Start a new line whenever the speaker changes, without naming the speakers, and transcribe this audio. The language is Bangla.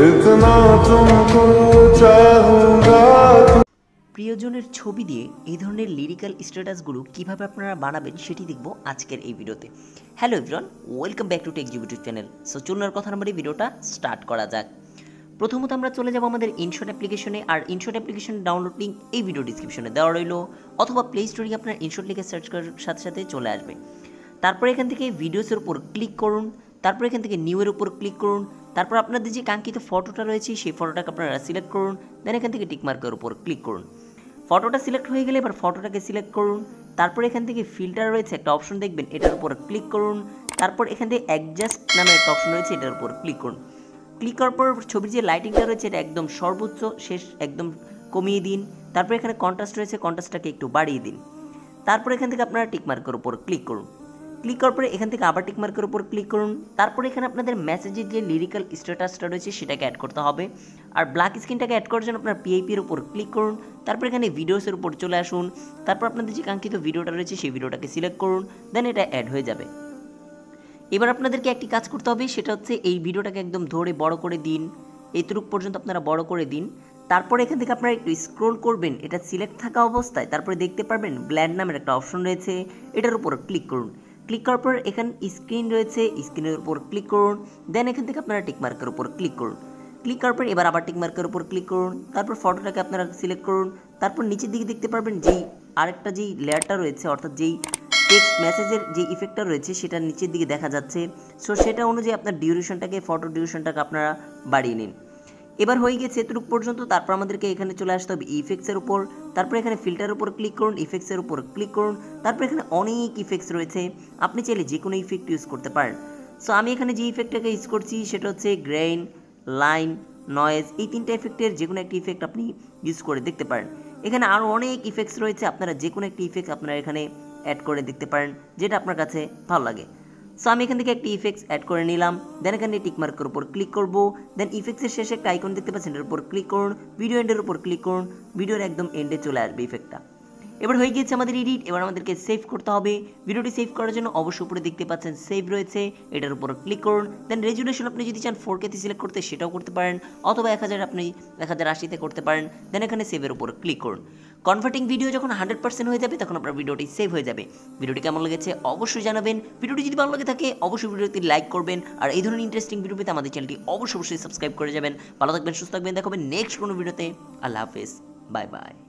इतना तुमको चाहूंगा।
প্রিয়জনের ছবি দিয়ে এই ধরনের লিরিক্যাল স্ট্যাটাসগুলো কিভাবে আপনারা বানাবেন সেটি দেখব আজকের এই ভিডিওতে। Hello everyone, welcome back to take YouTube channel. So চলুন আর কথা না বলে ভিডিওটা স্টার্ট করা যাক। প্রথমত আমরা চলে যাব আমাদের ইনশট অ্যাপ্লিকেশনে, আর ইনশট অ্যাপ্লিকেশন ডাউনলোড লিঙ্ক এই ভিডিও ডিসক্রিপশনে দেওয়া রইল, অথবা প্লে স্টোরে আপনার ইনশট লিখে সার্চ করার সাথে সাথে চলে আসবে। তারপরে এখান থেকে ভিডিওসের উপর ক্লিক করুন, তারপর এখান থেকে নিউ এর উপর ক্লিক করুন, তারপর আপনাদের যে কাঙ্ক্ষিত ফটোটা রয়েছে সেই ফটোটাকে আপনারা সিলেক্ট করুন, দেন এখান থেকে টিকমার্কের উপর ক্লিক করুন। ফটোটা সিলেক্ট হয়ে গেলে এবার ফটোটাকে সিলেক্ট করুন, তারপর এখান থেকে ফিল্টার রয়েছে একটা অপশন দেখবেন, এটার উপর ক্লিক করুন, তারপর এখান থেকে অ্যাডজাস্ট নামে একটা অপশন রয়েছে, এটার উপর ক্লিক করুন। ক্লিক করার পর ছবির যে লাইটিংটা রয়েছে এটা একদম সর্বোচ্চ শেষ একদম কমিয়ে দিন, তারপর এখানে কন্ট্রাস্ট রয়েছে কন্ট্রাস্টটাকে একটু বাড়িয়ে দিন। তারপর এখান থেকে আপনারা টিকমার্কের উপর ক্লিক করুন। ক্লিক করার পরে এখান থেকে আবার টিকমার্কের উপর ক্লিক করুন, তারপর এখানে আপনাদের মেসেজের যে লিরিক্যাল স্ট্যাটাসটা রয়েছে সেটাকে অ্যাড করতে হবে। আর ব্ল্যাক স্ক্রিনটাকে অ্যাড করার জন্য আপনার পিআইপির উপর ক্লিক করুন, তারপর এখানে ভিডিওসের উপর চলে আসুন, তারপর আপনাদের যে কাঙ্ক্ষিত ভিডিওটা রয়েছে সেই ভিডিওটাকে সিলেক্ট করুন, দেন এটা অ্যাড হয়ে যাবে। এবার আপনাদেরকে একটি কাজ করতে হবে, সেটা হচ্ছে এই ভিডিওটাকে একদম ধরে বড় করে দিন, এইটুক পর্যন্ত আপনারা বড় করে দিন। তারপর এখান থেকে আপনারা একটু স্ক্রোল করবেন, এটা সিলেক্ট থাকা অবস্থায় তারপরে দেখতে পারবেন ব্ল্যান্ড নামের একটা অপশন রয়েছে, এটার উপর ক্লিক করুন। ক্লিক করার পর এখানে স্ক্রিন রয়েছে, স্ক্রিনের উপর ক্লিক করুন, দেন এখান থেকে আপনারা টিকমার্কের উপর ক্লিক করুন। ক্লিক করার পর এবার আবার টিকমার্কের উপর ক্লিক করুন, তারপর ফটোটাকে আপনারা সিলেক্ট করুন, তারপর নিচের দিকে দেখতে পারবেন যেই আরেকটা যেই লেয়ারটা রয়েছে, অর্থাৎ যেই টেক্সট মেসেজের যে ইফেক্টটা রয়েছে সেটা নিচের দিকে দেখা যাচ্ছে। সো সেটা অনুযায়ী আপনার ডিউরেশনটাকে ফটো ডিউরেশনটাকে আপনারা বাড়িয়ে নিন। এবার হয়ে গেছে এতটুক পর্যন্ত, তারপর আমাদেরকে এখানে চলে আসতে হবে ইফেক্টসের উপর, তারপর এখানে ফিল্টারের উপর ক্লিক করুন, ইফেক্টসের উপর ক্লিক করুন, তারপর এখানে অনেক ইফেক্টস রয়েছে, আপনি চাইলে যে কোনো ইফেক্ট ইউজ করতে পারেন। সো আমি এখানে যে ইফেক্টটাকে ইউজ করছি সেটা হচ্ছে গ্রেইন, লাইন, নয়েজ, এই তিনটা ইফেক্টের যে কোনো একটি ইফেক্ট আপনি ইউজ করে দেখতে পারেন। এখানে আরও অনেক ইফেক্টস রয়েছে, আপনারা যে কোনো একটি ইফেক্ট আপনারা এখানে অ্যাড করে দেখতে পারেন যেটা আপনার কাছে ভালো লাগে। সো আমি এখান থেকে একটি ইফেক্টস অ্যাড করে নিলাম, দেন এখানে টিকমার্কের উপর ক্লিক করব, দেন ইফেক্টসের শেষে একটা আইকন দেখতে পাচ্ছেন, এর উপর ক্লিক করুন, ভিডিও এন্ডের উপর ক্লিক করুন, ভিডিওর একদম এন্ডে চলে আসবে ইফেক্টটা। এবার হয়ে গিয়েছে আমাদের এডিট, এবার আমাদেরকে সেভ করতে হবে। ভিডিওটি সেভ করার জন্য অবশ্যই উপরে দেখতে পাচ্ছেন সেভ রয়েছে, এটার উপর ক্লিক করুন, দেন রেজুলেশন আপনি যদি চান 4K তে সিলেক্ট করতে সেটাও করতে পারেন, অথবা 1000 আপনি 1080 তে করতে পারেন, দেন এখানে সেভের উপর ক্লিক করুন। কনভার্টিং ভিডিও যখন 100% হয়ে যাবে তখন আপনার ভিডিওটি সেভ হয়ে যাবে। ভিডিওটি কেমন লেগেছে অবশ্যই জানাবেন, ভিডিওটি যদি ভালো লাগে থাকে অবশ্যই ভিডিওটি লাইক করবেন, আর এই ধরনের ইন্টারেস্টিং ভিডিও পেতে আমাদের চ্যানেলটি অবশ্যই সাবস্ক্রাইব করে যাবেন। ভালো থাকবেন, সুস্থ থাকবেন, দেখা হবে নেক্সট কোনো ভিডিওতে। আল্লাহ হাফেজ, বাই বাই।